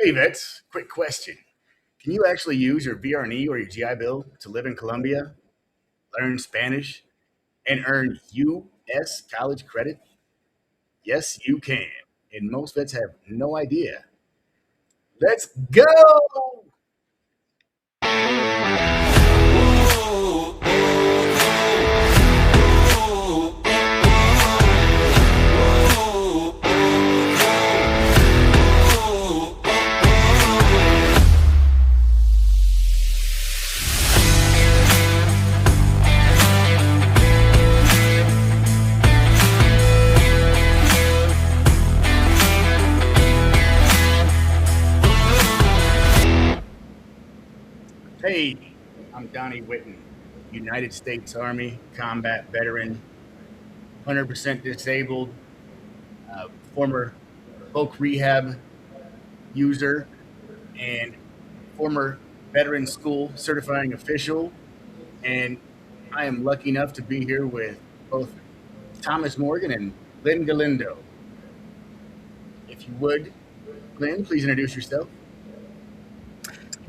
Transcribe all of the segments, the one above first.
Hey, vets, quick question. Can you actually use your VRE or your GI Bill to live in Colombia, learn Spanish, and earn U.S. college credit? Yes, you can. And most vets have no idea. Let's go! Hey, I'm Donnie Whitten, United States Army combat veteran, 100% disabled, former folk rehab user, and former veteran school certifying official. And I am lucky enough to be here with both Thomas Morgan and Lynn Galindo. If you would, Lynn, please introduce yourself.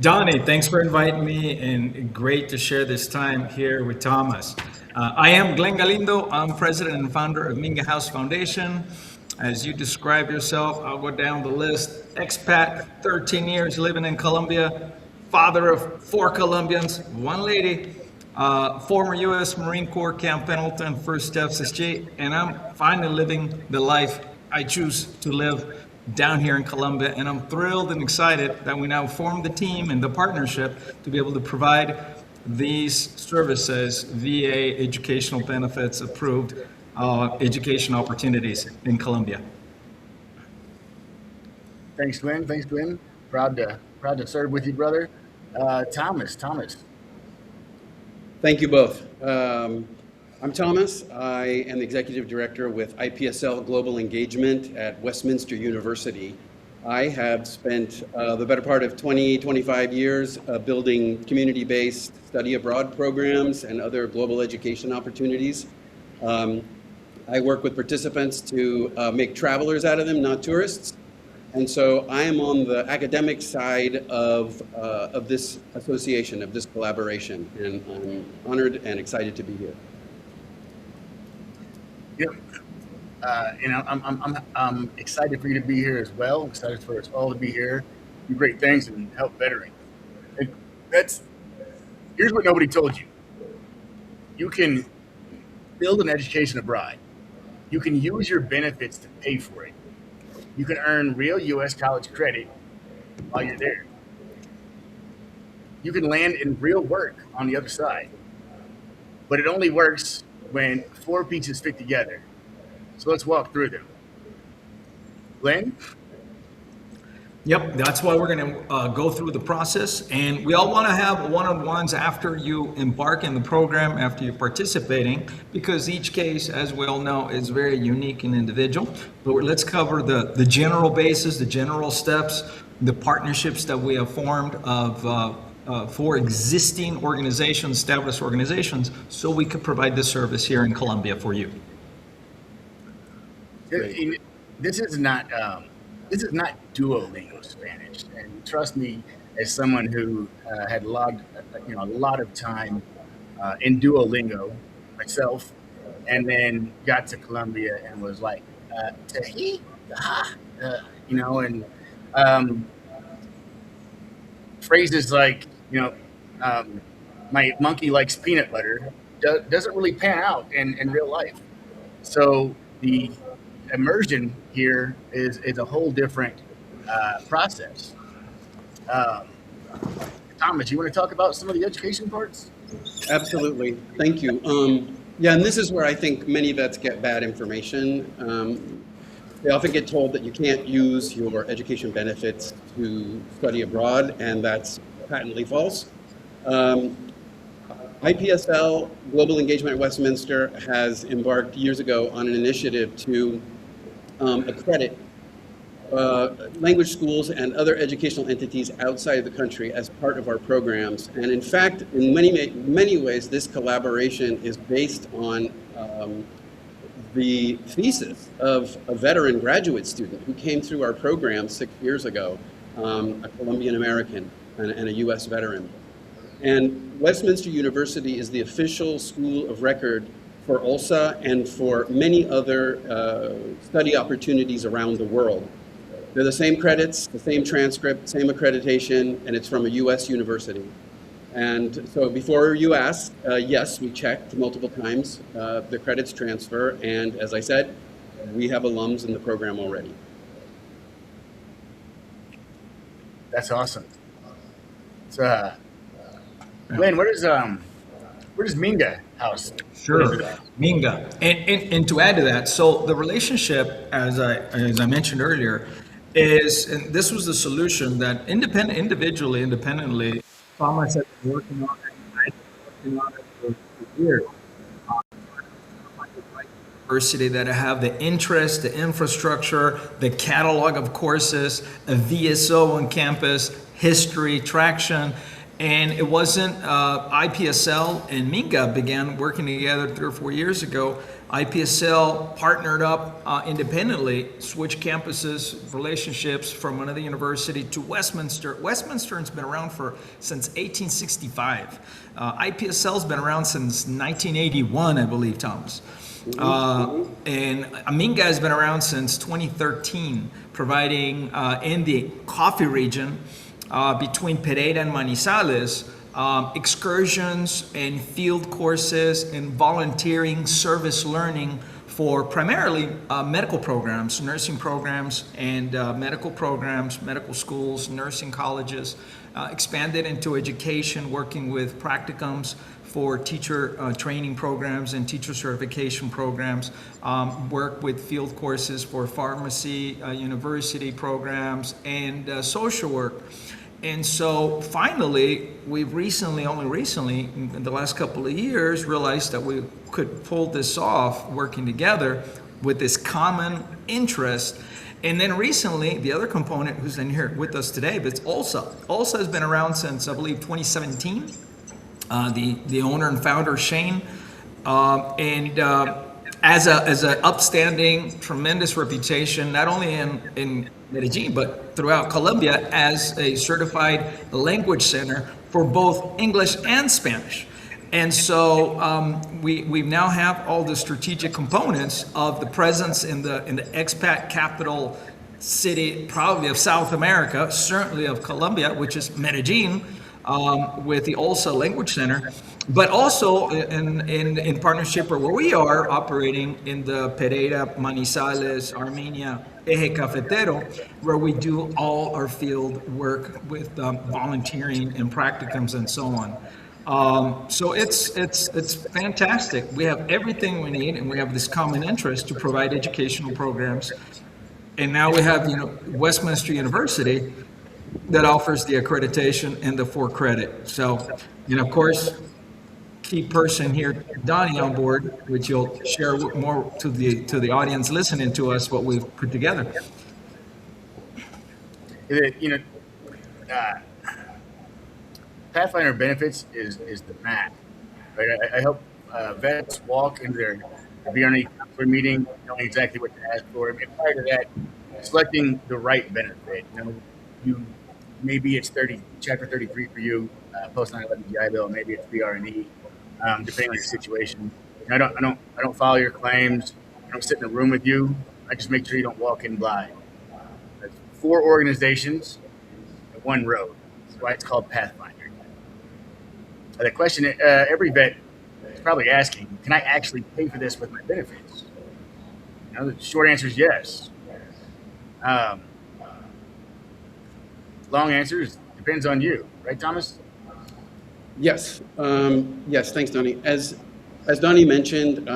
Donnie, thanks for inviting me, and great to share this time here with Thomas. I am Glenn Galindo. I'm president and founder of Minga House Foundation. As you describe yourself, I'll go down the list. Expat, 13 years living in Colombia, father of 4 Colombians, 1 lady, former U.S. Marine Corps Camp Pendleton, first steps SG, and I'm finally living the life I choose to live down here in Colombia, and I'm thrilled and excited that we now form the team and the partnership to be able to provide these services, VA educational benefits approved education opportunities in Colombia. Thanks, Glenn. Thanks, Glenn. Proud to serve with you, brother. Thomas. Thank you both. I'm Thomas. I am the Executive Director with IPSL Global Engagement at Westminster University. I have spent the better part of 25 years building community-based study abroad programs and other global education opportunities. I work with participants to make travelers out of them, not tourists. And so I am on the academic side of this association, of this collaboration, and I'm honored and excited to be here. Yep. I'm excited for you to be here as well. I'm excited for us all to be here, do great things, and help veterans. And here's what nobody told you. You can build an education abroad. You can use your benefits to pay for it. You can earn real U.S. college credit while you're there. You can land in real work on the other side. But it only works when 4 pieces fit together. So let's walk through them. Glenn? Yep, that's why we're going to go through the process, and we all want to have one-on-ones after you embark in the program, after you're participating, because each case, as we all know, is very unique and individual. But let's cover the general basis, the general steps, the partnerships that we have formed for existing organizations, established organizations, so we could provide this service here in Colombia for you. This is not Duolingo Spanish, and trust me, as someone who had logged a lot of time in Duolingo myself, and then got to Colombia and was like, "Tehi, and phrases like, my monkey likes peanut butter doesn't really pan out in real life. So the immersion here is a whole different process. Thomas, you want to talk about some of the education parts? Absolutely. Thank you. Yeah, and this is where I think many vets get bad information. They often get told that you can't use your education benefits to study abroad, and that's patently false. IPSL, Global Engagement at Westminster, has embarked years ago on an initiative to accredit language schools and other educational entities outside the country as part of our programs. And in fact, in many ways, this collaboration is based on the thesis of a veteran graduate student who came through our program 6 years ago. a Colombian American, and a U.S. veteran. And Westminster University is the official school of record for OLSA and for many other study opportunities around the world. They're the same credits, the same transcript, same accreditation, and it's from a U.S. university. And so before you ask, yes, we checked multiple times the credits transfer, and as I said, we have alums in the program already. That's awesome. So, Glenn, where does Minga house? Sure, Minga. And to add to that, so the relationship, as I mentioned earlier, is, and this was the solution that independently, Thomas has been working on it, and I've been working on it for years. University that have the interest, the infrastructure, the catalog of courses, a VSO on campus, history, traction. And it wasn't IPSL and Minga began working together 3 or 4 years ago. IPSL partnered up independently, switched campuses, relationships from another university to Westminster. Westminster has been around since 1865. IPSL's been around since 1981, I believe, Thomas. And Minga has been around since 2013, providing in the coffee region between Pereira and Manizales, excursions and field courses and volunteering service learning for primarily medical programs, nursing programs, and medical programs, medical schools, nursing colleges, expanded into education, working with practicums for teacher training programs and teacher certification programs, work with field courses for pharmacy, university programs, and social work. And so finally, we've only recently, in the last couple of years, realized that we could pull this off working together with this common interest. And then recently, the other component who's in here with us today, but it's OLSA. OLSA has been around since, I believe, 2017. The owner and founder, Shane, as an upstanding, tremendous reputation, not only in Medellín, but throughout Colombia as a certified language center for both English and Spanish. And so we now have all the strategic components of the presence in the expat capital city, probably of South America, certainly of Colombia, which is Medellín, with the OLSA Language Center, but also in partnership where we are operating in the Pereira, Manizales, Armenia, Eje Cafetero, where we do all our field work with volunteering and practicums and so on. So it's fantastic. We have everything we need, and we have this common interest to provide educational programs. And now we have, Westminster University that offers the accreditation and the 4 credit. So, of course, key person here, Donnie, on board, which you'll share more to the audience listening to us what we've put together. Pathfinder benefits is the map. Right? I help vets walk into their VR&E counselor meeting, knowing exactly what to ask for. And prior to that, selecting the right benefit. Maybe it's chapter 33 for you, post 9/11 GI Bill. Maybe it's VR&E, depending on your situation. I don't follow your claims. I don't sit in a room with you. I just make sure you don't walk in blind. That's 4 organizations and 1 road. That's why it's called Pathfinder. The question every vet is probably asking: can I actually pay for this with my benefits? The short answer is yes. Long answer is depends on you, right, Thomas? Yes. Yes. Thanks, Donnie. As Donnie mentioned,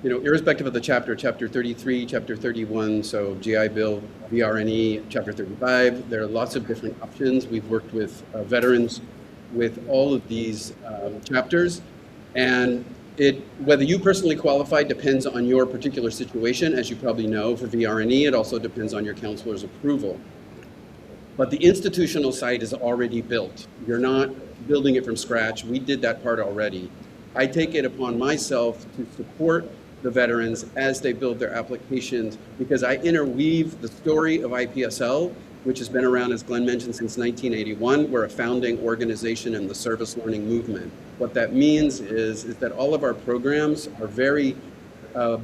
irrespective of the chapter 33, chapter 31, so GI Bill, VR&E, chapter 35, there are lots of different options. We've worked with veterans with all of these chapters, and whether you personally qualify depends on your particular situation. As you probably know, for VR&E, it also depends on your counselor's approval. But the institutional site is already built. You're not building it from scratch. We did that part already. I take it upon myself to support the veterans as they build their applications, because I interweave the story of IPSL which has been around, as Glenn mentioned, since 1981. We're a founding organization in the service learning movement. What that means is that all of our programs are very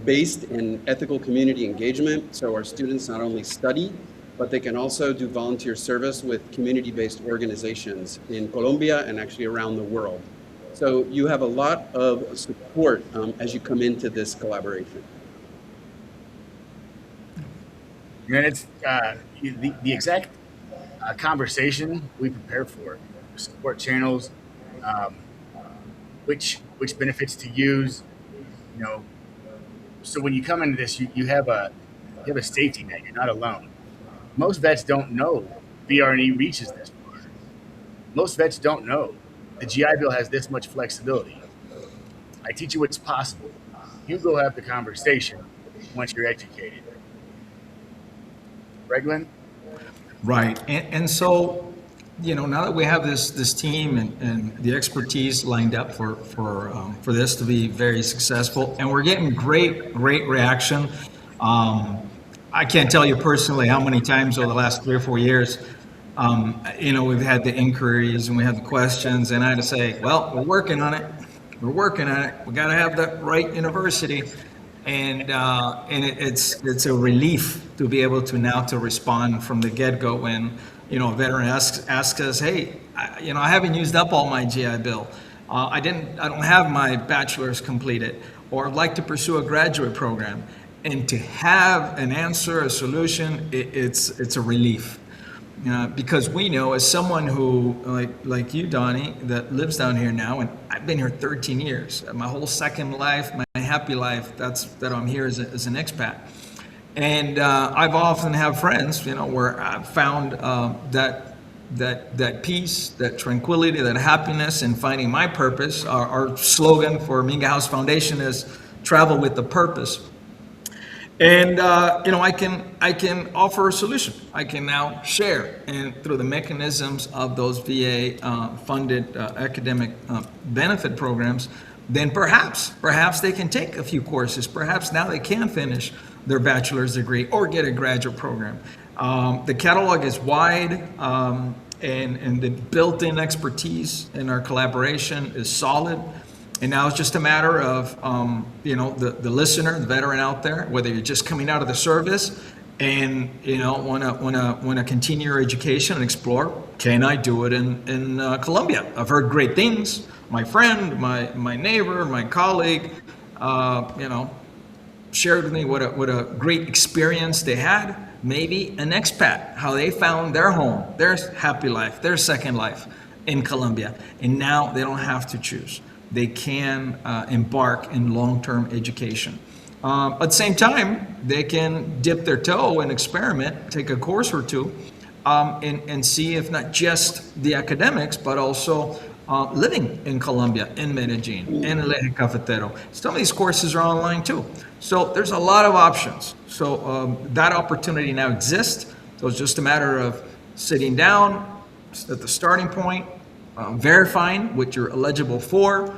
based in ethical community engagement. So our students not only study, but they can also do volunteer service with community-based organizations in Colombia and actually around the world. So you have a lot of support as you come into this collaboration. And it's the exact conversation we prepare for, support channels, which benefits to use, you know. So when you come into this, you have a safety net. You're not alone. Most vets don't know VR&E reaches this far. Most vets don't know the GI Bill has this much flexibility. I teach you what's possible. You go have the conversation once you're educated. Right, Glenn? Right. And so, now that we have this team and the expertise lined up for this to be very successful, and we're getting great reaction. I can't tell you personally how many times over the last 3 or 4 years, we've had the inquiries and we had the questions, and I had to say, well, we're working on it. We got to have the right university. And it's a relief to be able to now to respond from the get-go when a veteran asks us, hey, I haven't used up all my GI Bill, I don't have my bachelor's completed, or I'd like to pursue a graduate program, and to have an answer, a solution, it's a relief. Because we know, as someone who, like you, Donnie, that lives down here now, and I've been here 13 years, my whole second life, my happy life, that I'm here as an expat. And I've often have friends, where I've found that peace, that tranquility, that happiness in finding my purpose. Our slogan for Minga House Foundation is travel with the purpose. And I can offer a solution. I can now share, and through the mechanisms of those VA funded academic benefit programs, then perhaps they can take a few courses. Perhaps now they can finish their bachelor's degree or get a graduate program. The catalog is wide, and the built-in expertise in our collaboration is solid. And now it's just a matter of, the listener, the veteran out there, whether you're just coming out of the service and, want to continue your education and explore, can I do it in Colombia? I've heard great things. My friend, my neighbor, my colleague, shared with me what a great experience they had. Maybe an expat, how they found their home, their happy life, their second life in Colombia. And now they don't have to choose. They can embark in long-term education. At the same time, they can dip their toe and experiment, take a course or two, and see if not just the academics, but also living in Colombia, in Medellín, in El Eje Cafetero. Some of these courses are online too. So there's a lot of options. So that opportunity now exists. So it's just a matter of sitting down at the starting point, verifying what you're eligible for,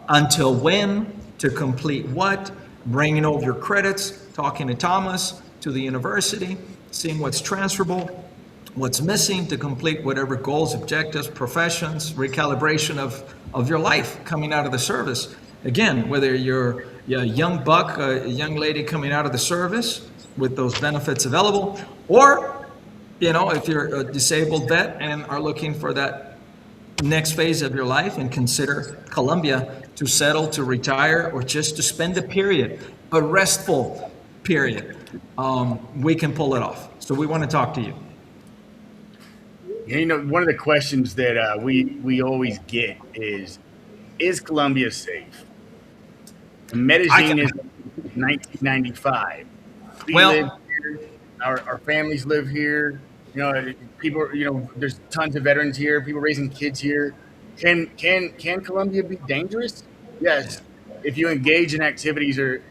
until when, to complete what, bringing over your credits, talking to Thomas, to the university, seeing what's transferable, what's missing to complete whatever goals, objectives, professions, recalibration of your life coming out of the service. Again, whether you're a young buck, a young lady coming out of the service with those benefits available, or if you're a disabled vet and are looking for that next phase of your life and consider Colombia to settle, to retire, or just to spend a restful period, we can pull it off. So we want to talk to you. One of the questions that we always get is Colombia safe? Medellín is 1995. We live here. Our families live here. People. There's tons of veterans here. People raising kids here. Can Colombia be dangerous? Yes, if you engage in activities that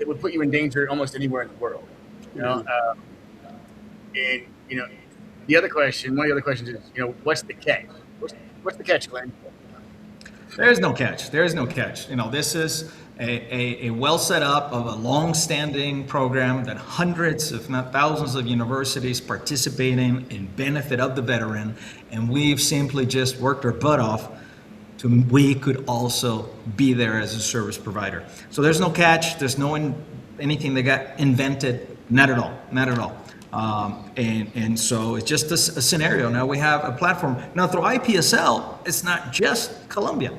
would put you in danger almost anywhere in the world. The other question, one of the other questions is, what's the catch? What's the catch, Glenn? There's no catch. This is a well set up of a long-standing program that hundreds, if not thousands, of universities participating in benefit of the veteran, and we've simply just worked our butt off to we could also be there as a service provider. So there's no catch, there's no anything that got invented, not at all, not at all. And so it's just a scenario. Now we have a platform. Now through IPSL, it's not just Colombia.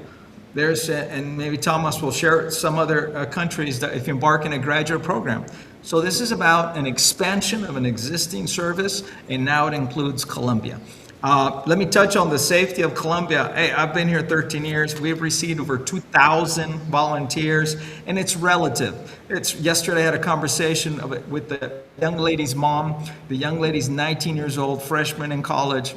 There's, and maybe Thomas will share some other countries that if you embark in a graduate program. So this is about an expansion of an existing service, and now it includes Colombia. Let me touch on the safety of Colombia. Hey, I've been here 13 years. We've received over 2,000 volunteers, and it's relative. Yesterday I had a conversation with the young lady's mom. The young lady's 19 years old, freshman in college,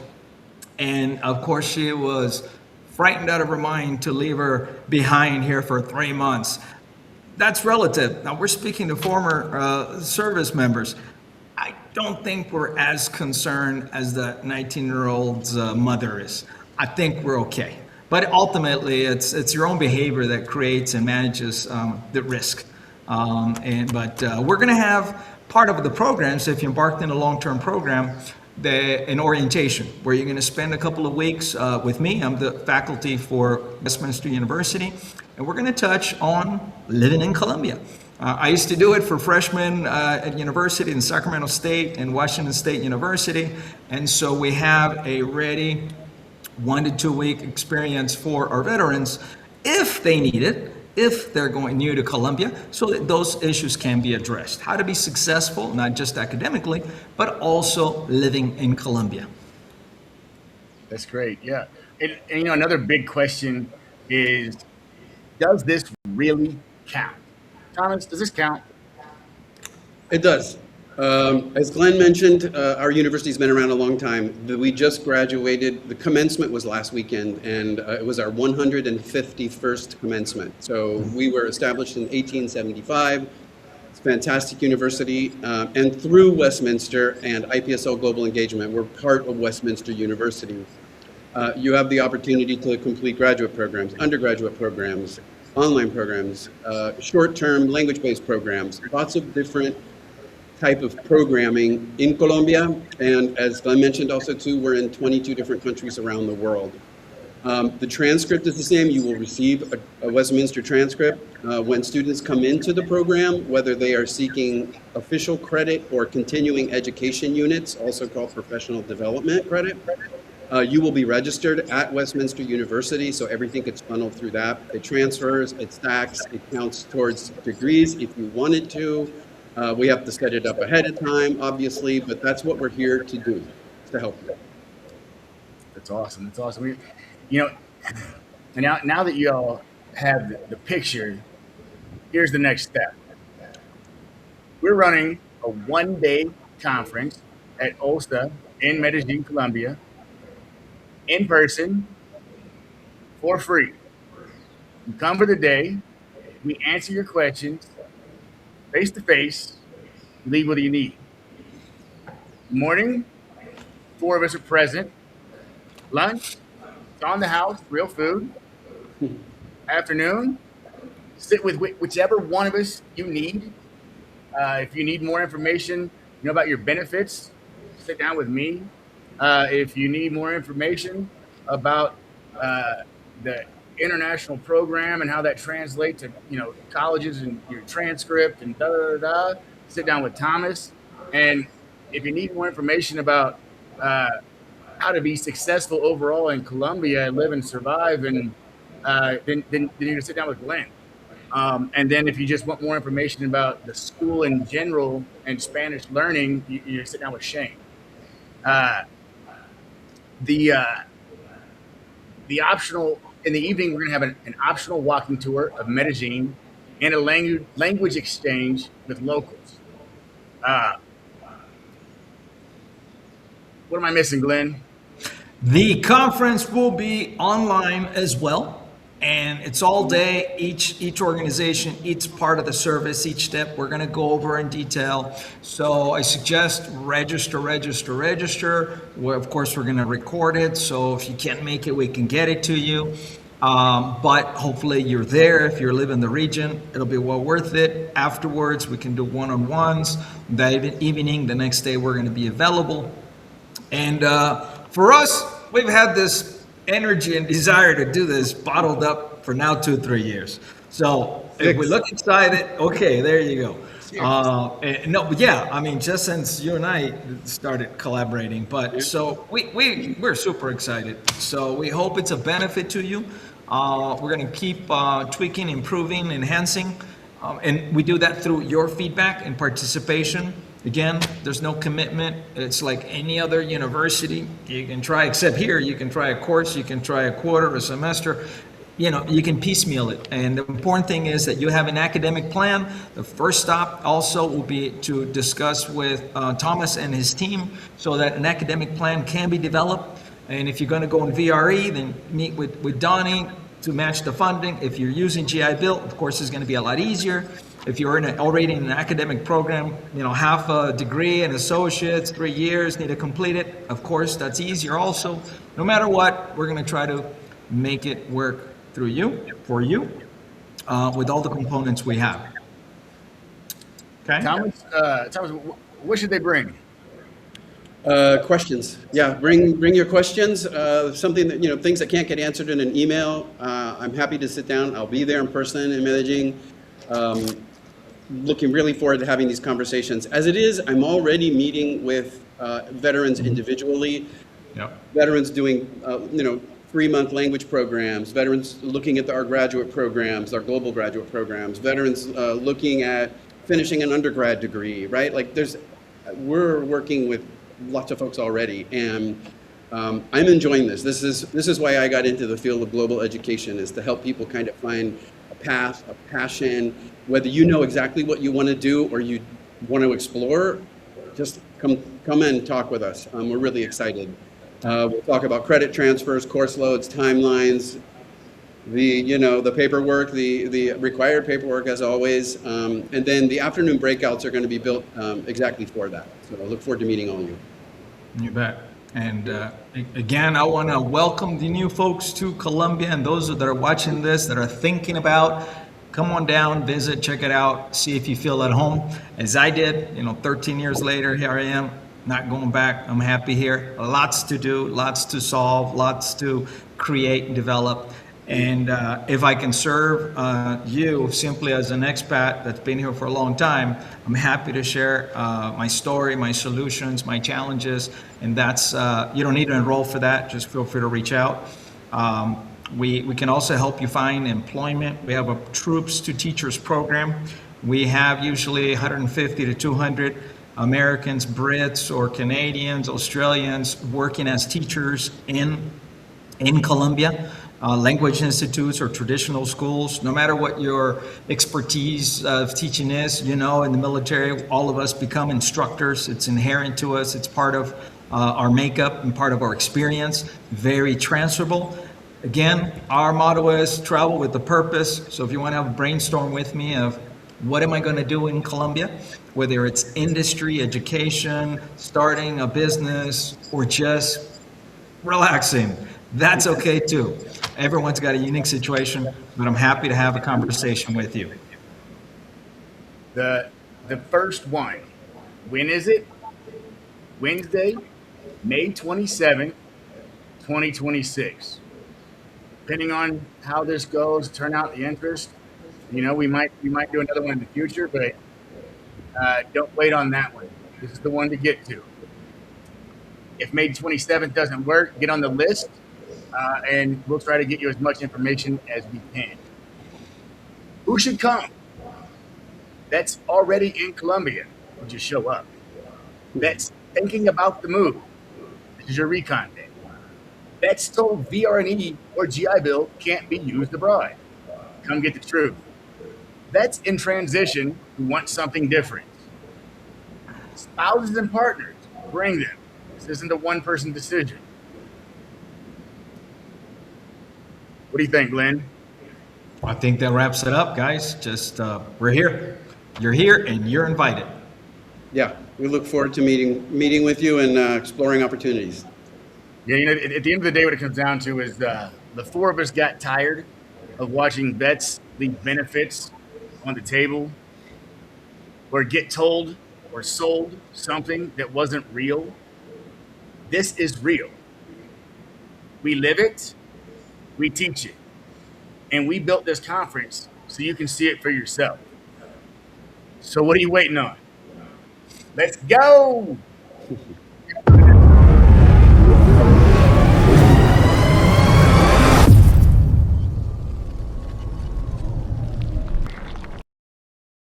and of course she was frightened out of her mind to leave her behind here for 3 months. That's relative. Now we're speaking to former service members. I don't think we're as concerned as the 19-year-old's mother is. I think we're okay. But ultimately, it's your own behavior that creates and manages the risk. But we're going to have part of the program, so if you embarked in a long-term program, an orientation where you're going to spend a couple of weeks with me. I'm the faculty for Westminster University, and we're going to touch on living in Colombia. I used to do it for freshmen at university in Sacramento State and Washington State University, and so we have a ready 1 to 2 week experience for our veterans if they need it, if they're going new to Colombia, so that those issues can be addressed. How to be successful, not just academically, but also living in Colombia. That's great. Yeah. And another big question is, does this really count? Thomas, does this count? It does. As Glenn mentioned, our university's been around a long time. We just graduated. The commencement was last weekend, and it was our 151st commencement. So we were established in 1875. It's a fantastic university. And through Westminster and IPSL Global Engagement, we're part of Westminster University. You have the opportunity to complete graduate programs, undergraduate programs, online programs, short-term language-based programs, lots of different type of programming in Colombia. And as Glenn mentioned also too, we're in 22 different countries around the world. The transcript is the same. You will receive a Westminster transcript when students come into the program, whether they are seeking official credit or continuing education units, also called professional development credit. You will be registered at Westminster University, so everything gets funneled through that. It transfers, it stacks, it counts towards degrees if you wanted to. We have to set it up ahead of time, obviously, but that's what we're here to do, to help you. That's awesome. That's awesome. And now that you all have the picture, here's the next step. We're running a 1-day conference at OLSA in Medellín, Colombia, in person, for free. You come for the day, we answer your questions, face to face, leave what you need. Morning, 4 of us are present. Lunch, it's on the house, real food. Afternoon, sit with whichever one of us you need. If you need more information, about your benefits, sit down with me. If you need more information about the international program and how that translates to colleges and your transcript and sit down with Thomas. And if you need more information about how to be successful overall in Colombia and live and survive, and then you sit down with Glenn. And then if you just want more information about the school in general and Spanish learning, you sit down with Shane. The optional, in the evening, we're going to have an optional walking tour of Medellín and a language exchange with locals. What am I missing, Glenn? The conference will be online as well, and it's all day. Each organization, each part of the service, each step we're going to go over in detail. So I suggest register. Of course, we're going to record it, so if you can't make it, we can get it to you. But hopefully you're there. If you live in the region, it'll be well worth it. Afterwards, we can do one-on-ones. That evening, the next day, we're going to be available. And for us, we've had this energy and desire to do this bottled up for now 2-3 years. So if we look excited, okay, there you go. No, but yeah, I mean, just since you and I started collaborating, but so we're super excited. So we hope it's a benefit to you. We're going to keep tweaking, improving, enhancing, and we do that through your feedback and participation. Again, there's no commitment. It's like any other university. You can try, except here, you can try a course, you can try a quarter, a semester. You know, you can piecemeal it. And the important thing is that you have an academic plan. The first stop also will be to discuss with Thomas and his team so that an academic plan can be developed. And if you're going to go in VRE, then meet with Donnie to match the funding. If you're using GI Bill, of course, it's going to be a lot easier. If you're already in an academic program, you know, half a degree, an associate's, 3 years, need to complete it. Of course, that's easier also. No matter what, we're going to try to make it work through you, for you, with all the components we have. Okay? Thomas, what should they bring? Questions. Yeah, bring your questions. Something that, you know, things that can't get answered in an email. I'm happy to sit down. I'll be there in person in Medellín. Looking really forward to having these conversations. As it is, I'm already meeting with veterans individually. Yep. Veterans doing, you know, 3-month language programs. Veterans looking at our graduate programs, our global graduate programs. Veterans looking at finishing an undergrad degree, right? Like we're working with lots of folks already, and I'm enjoying this. This is why I got into the field of global education, is to help people kind of find a path, a passion. Whether you know exactly what you want to do or you want to explore, just come and talk with us. We're really excited. We'll talk about credit transfers, course loads, timelines, the paperwork, the required paperwork as always, and then the afternoon breakouts are going to be built exactly for that. So I look forward to meeting all of you. You bet. And again, I want to welcome the new folks to Colombia, and those that are watching this, that are thinking about, come on down, visit, check it out, see if you feel at home, as I did. 13 years later, here I am, not going back. I'm happy here. Lots to do, lots to solve, lots to create and develop. And if I can serve you simply as an expat that's been here for a long time, I'm happy to share my story, my solutions, my challenges. And that's, you don't need to enroll for that. Just feel free to reach out. We can also help you find employment. We have a Troops to Teachers program. We have usually 150 to 200 Americans, Brits, or Canadians, Australians working as teachers in Colombia. Language institutes or traditional schools, no matter what your expertise of teaching is, in the military, all of us become instructors. It's inherent to us. It's part of our makeup and part of our experience, very transferable. Again, our motto is travel with a purpose. So if you want to have a brainstorm with me of what am I going to do in Colombia, whether it's industry, education, starting a business, or just relaxing, that's okay too. Everyone's got a unique situation, but I'm happy to have a conversation with you. The first one, when is it? Wednesday, May 27th, 2026. Depending on how this goes, turn out the interest. We might do another one in the future, but don't wait on that one. This is the one to get to. If May 27th doesn't work, get on the list. And we'll try to get you as much information as we can. Who should come? That's already in Colombia. You just show up. That's thinking about the move. This is your recon day. That's told VR&E or GI Bill can't be used abroad. Come get the truth. That's in transition who want something different. Spouses and partners, bring them. This isn't a one-person decision. What do you think, Glenn? I think that wraps it up, guys. Just we're here. You're here, and you're invited. Yeah, we look forward to meeting with you and exploring opportunities. Yeah, at the end of the day, what it comes down to is the four of us got tired of watching vets leave benefits on the table or get told or sold something that wasn't real. This is real. We live it, we teach it, and we built this conference so you can see it for yourself. So what are you waiting on? Let's go.